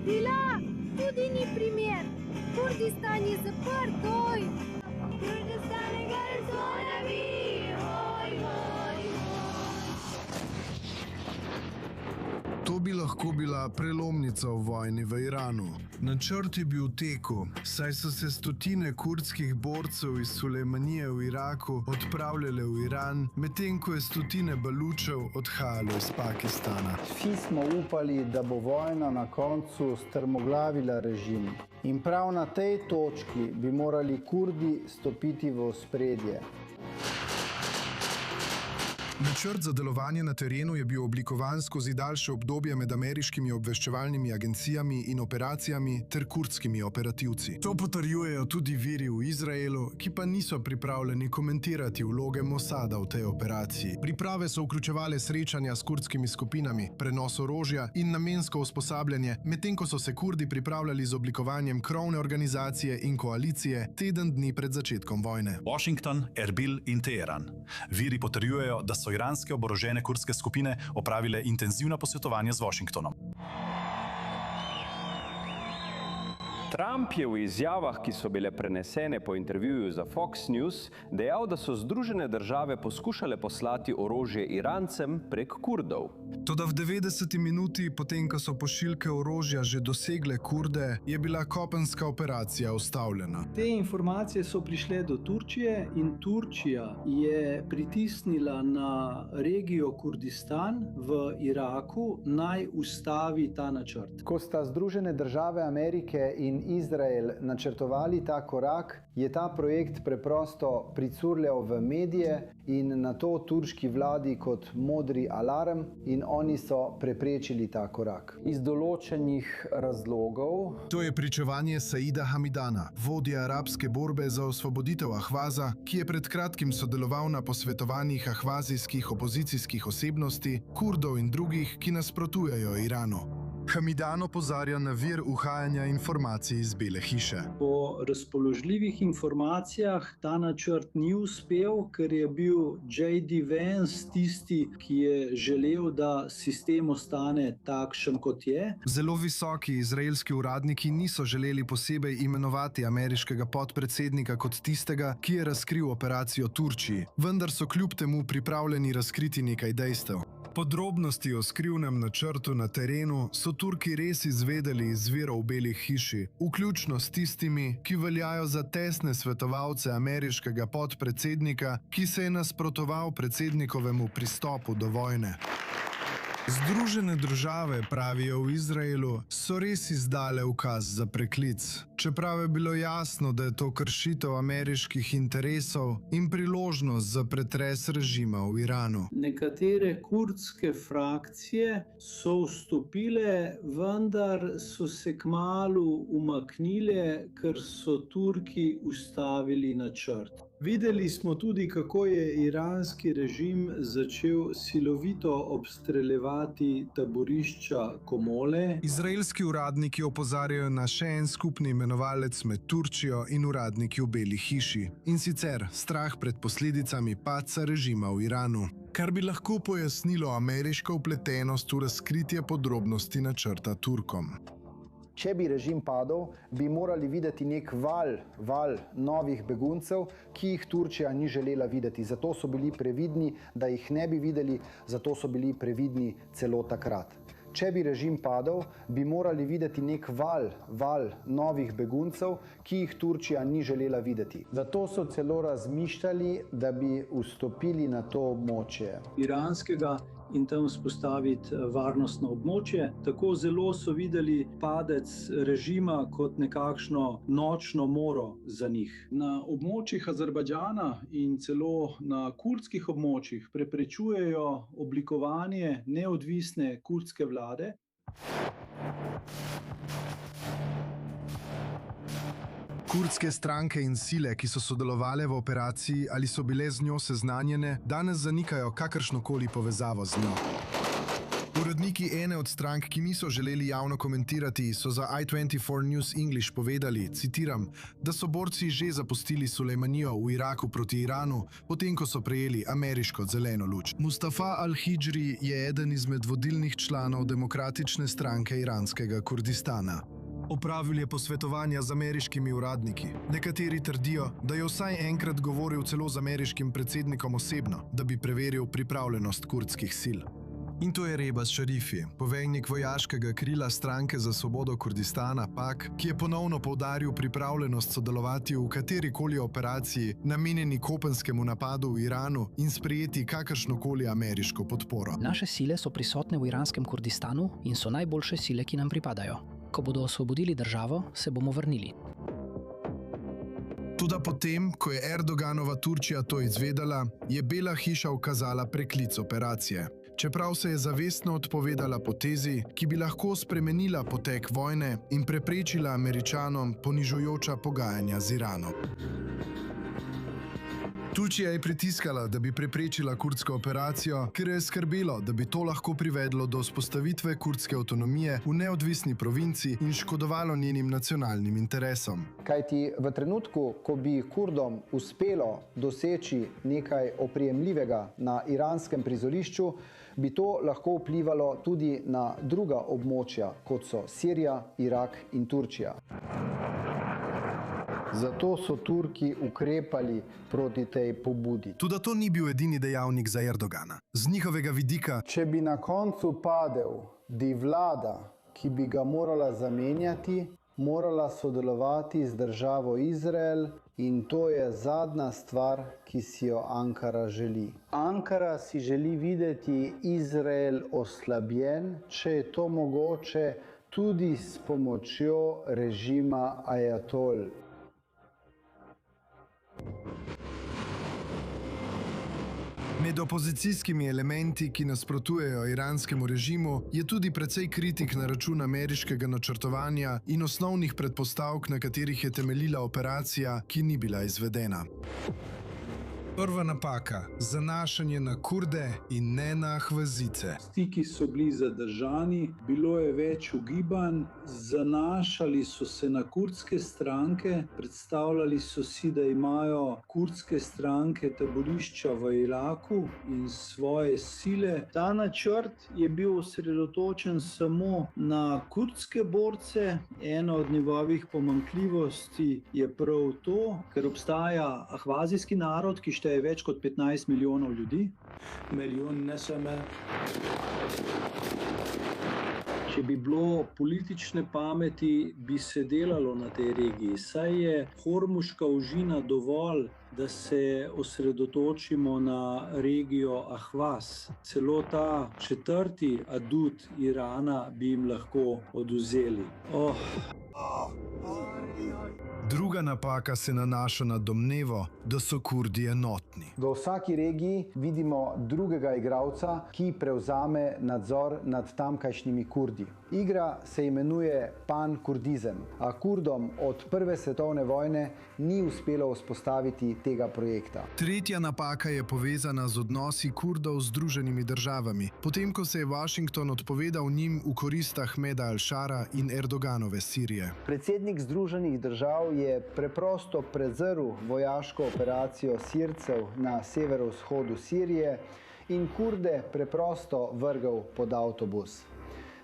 Bila tudi ni primer. Kurdistan je zaprt, oj. Kurdistan je garzonavi, oj. To bi lahko bila prelomnica v vojni v Iranu. Načrt je bil v teku, saj so se stotine kurdskih borcev iz Sulejmanije v Iraku odpravljale v Iran, medtem ko je stotine Balučev odhajalo iz Pakistana. Vsi smo upali, da bo vojna na koncu strmoglavila režim. In prav na tej točki bi morali Kurdi stopiti v ospredje. Načrt za delovanje na terenu je bil oblikovan skozi daljše obdobje med ameriškimi obveščevalnimi agencijami in operacijami ter kurdskimi operativci. To potrjujejo tudi viri v Izraelu, ki pa niso pripravljeni komentirati vloge Mosada v tej operaciji. Priprave so vključevale srečanja s kurdskimi skupinami, prenos orožja in namensko usposabljanje, medtem ko so se Kurdi pripravljali z oblikovanjem krovne organizacije in koalicije teden dni pred začetkom vojne. Washington, Erbil in Teheran. Viri potrjujejo, da so iranske oborožene kurdske skupine opravile intenzivna posvetovanja z Washingtonom. Trump je v izjavah, ki so bile prenesene po intervjuju za Fox News, dejal, da so Združene države poskušale poslati orožje Irancem prek Kurdov. Toda v 90. minuti, potem ko so pošiljke orožja že dosegle Kurde, je bila kopenska operacija ustavljena. Te informacije so prišle do Turčije in Turčija je pritisnila na regijo Kurdistan v Iraku, naj ustavi ta načrt. Ko sta Združene države Amerike in Izrael načrtovali ta korak, je ta projekt preprosto pricurljal v medije in nato turški vladi kot modri alarm in oni so preprečili ta korak. Iz določenih razlogov. To je pričevanje Saida Hamidana, vodja arabske borbe za osvoboditev Ahvaza, ki je pred kratkim sodeloval na posvetovanjih ahvazijskih opozicijskih osebnosti, Kurdov in drugih, ki nasprotujejo Iranu. Hamidan opozarja na vir uhajanja informacij iz Bele hiše. Po razpoložljivih informacijah ta načrt ni uspel, ker je bil J.D. Vance tisti, ki je želel, da sistem ostane takšen, kot je. Zelo visoki izraelski uradniki niso želeli posebej imenovati ameriškega podpredsednika kot tistega, ki je razkril operacijo Turčiji, vendar so kljub temu pripravljeni razkriti nekaj dejstev. Podrobnosti o skrivnem načrtu na terenu so Turki res izvedeli iz virov v Beli hiši, vključno s tistimi, ki veljajo za tesne svetovalce ameriškega podpredsednika, ki se je nasprotoval predsednikovemu pristopu do vojne. Združene države, pravijo v Izraelu, so res izdale ukaz za preklic, čeprav je bilo jasno, da je to kršitev ameriških interesov in priložnost za pretres režima v Iranu. Nekatere kurdske frakcije so vstopile, vendar so se kmalu umaknile, ker so Turki ustavili načrt. Videli smo tudi, kako je iranski režim začel silovito obstreljevati taborišča Komole. Izraelski uradniki opozarjajo na še en skupni imenovalec med Turčijo in uradniki v Beli hiši, in sicer strah pred posledicami padca režima v Iranu, kar bi lahko pojasnilo ameriško vpletenost v razkritje podrobnosti načrta Turkom. Če bi režim padel, bi morali videti nek val novih beguncev, ki jih Turčija ni želela videti. Zato so bili previdni, da jih ne bi videli, zato so bili previdni celo takrat. Če bi režim padel, bi morali videti nek val novih beguncev, ki jih Turčija ni želela videti. Zato so celo razmišljali, da bi vstopili na to območje. Iranskega in tam vzpostaviti varnostno območje. Tako zelo so videli padec režima kot nekakšno nočno moro za njih. Na območjih Azerbajdžana in celo na kurdskih območjih preprečujejo oblikovanje neodvisne kurdske vlade. Kurdske stranke in sile, ki so sodelovale v operaciji ali so bile z njo seznanjene, danes zanikajo kakršnokoli povezavo z njo. Uredniki Uradniki ene od strank, ki niso želeli javno komentirati, so za i24 News English povedali, citiram, da so borci že zapustili Sulejmanijo v Iraku proti Iranu, potem ko so prejeli ameriško zeleno luč. Mustafa al-Hidžri je eden izmed vodilnih članov Demokratične stranke iranskega Kurdistana. Opravil je posvetovanja z ameriškimi uradniki. Nekateri trdijo, da je vsaj enkrat govoril celo z ameriškim predsednikom osebno, da bi preveril pripravljenost kurdskih sil. In to je Rebas Šarifi, poveljnik vojaškega krila Stranke za svobodo Kurdistana PAK, ki je ponovno poudaril pripravljenost sodelovati v katerikoli operaciji namenjeni kopenskemu napadu v Iranu in sprejeti kakršnokoli ameriško podporo. Naše sile so prisotne v iranskem Kurdistanu in so najboljše sile, ki nam pripadajo. Ko bodo osvobodili državo, se bomo vrnili. Toda potem, ko je Erdoganova Turčija to izvedela, je Bela hiša ukazala preklic operacije. Čeprav se je zavestno odpovedala potezi, ki bi lahko spremenila potek vojne in preprečila Američanom ponižujoča pogajanja z Iranom. Turčija je pritiskala, da bi preprečila kurdsko operacijo, ker je skrbelo, da bi to lahko privedlo do vzpostavitve kurdske avtonomije v neodvisni provinci in škodovalo njenim nacionalnim interesom. Kajti v trenutku, ko bi Kurdom uspelo doseči nekaj oprijemljivega na iranskem prizorišču, bi to lahko vplivalo tudi na druga območja, kot so Sirija, Irak in Turčija. Zato so Turki ukrepali proti tej pobudi. Toda to ni bil edini dejavnik za Erdogana. Z njihovega vidika, če bi na koncu padel vlada, ki bi ga morala zamenjati, morala sodelovati z državo Izrael in to je zadnja stvar, ki si jo Ankara želi. Ankara si želi videti Izrael oslabljen, če je to mogoče, tudi s pomočjo režima ajatol. Med opozicijskimi elementi, ki nasprotujejo iranskemu režimu, je tudi precej kritik na račun ameriškega načrtovanja in osnovnih predpostavk, na katerih je temeljila operacija, ki ni bila izvedena. Prva napaka – zanašanje na Kurde in ne na Ahvazice. Stiki so bili zadržani, bilo je več ugibanj, zanašali so se na kurdske stranke, predstavljali so si, da imajo kurdske stranke taborišča v Iraku in svoje sile. Ta načrt je bil osredotočen samo na kurdske borce. Ena od njegovih pomanjkljivosti je prav to, ker obstaja ahvazijski narod, ki šteje več kot 15 milijonov ljudi. Če bi bilo politične pameti, bi se delalo na tej regiji. Saj je Hormuška ožina dovolj, da se osredotočimo na regijo Ahvaz. Celo ta četrti adut Irana bi jim lahko odvzeli. Druga napaka se nanaša na domnevo, da so Kurdi enotni. V vsaki regiji vidimo drugega igralca, ki prevzame nadzor nad tamkajšnjimi Kurdi. Igra se imenuje pan-kurdizem, a Kurdom od Prve svetovne vojne ni uspelo vzpostaviti tega projekta. Tretja napaka je povezana z odnosi Kurdov z Združenimi državami, potem ko se je Washington odpovedal njim v korist Ahmeda al-Šara in Erdoganove Sirije. Predsednik Združenih držav je preprosto prezrl vojaško operacijo Sircev na severovzhodu Sirije in Kurde preprosto vrgel pod avtobus.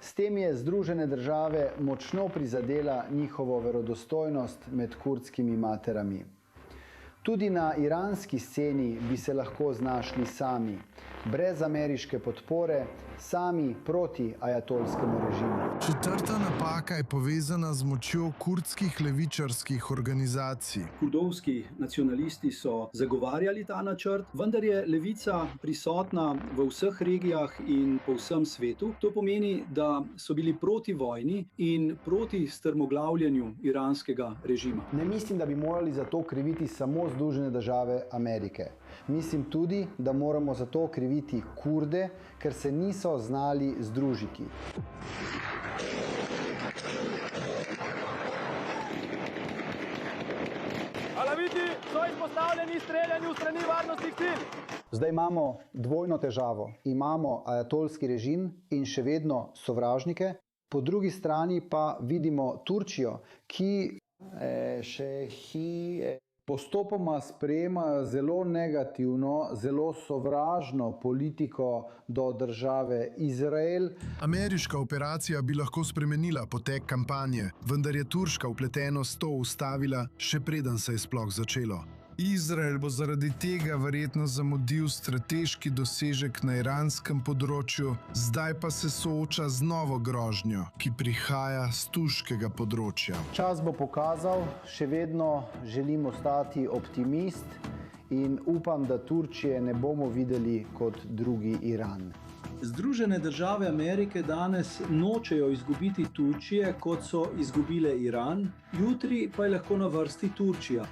S tem je Združene države močno prizadela njihovo verodostojnost med kurdskimi materami. Tudi na iranski sceni bi se lahko znašli sami, brez ameriške podpore, sami proti ajatolskemu režimu. Četrta napaka je povezana z močjo kurdskih levičarskih organizacij. Kurdovski nacionalisti so zagovarjali ta načrt, vendar je levica prisotna v vseh regijah in po vsem svetu. To pomeni, da so bili proti vojni in proti strmoglavljanju iranskega režima. Ne mislim, da bi morali za to kriviti samo Združene države Amerike. Mislim tudi, da moramo za to kriviti Kurde, ker se niso znali združiti. Alaviti so izpostavljeni streljanju strani varnostnih sil. Zdaj imamo dvojno težavo. Imamo ajatolski režim in še vedno sovražnike, po drugi strani pa vidimo Turčijo, ki postopoma sprejemajo zelo negativno, zelo sovražno politiko do države Izrael. Ameriška operacija bi lahko spremenila potek kampanje, vendar je turška vpletenost to ustavila, še preden se je sploh začelo. Izrael bo zaradi tega verjetno zamudil strateški dosežek na iranskem področju, zdaj pa se sooča z novo grožnjo, ki prihaja z turškega področja. Čas bo pokazal, še vedno želim ostati optimist in upam, da Turčije ne bomo videli kot drugi Iran. Združene države Amerike danes nočejo izgubiti Turčije, kot so izgubile Iran, jutri pa je lahko na vrsti Turčija.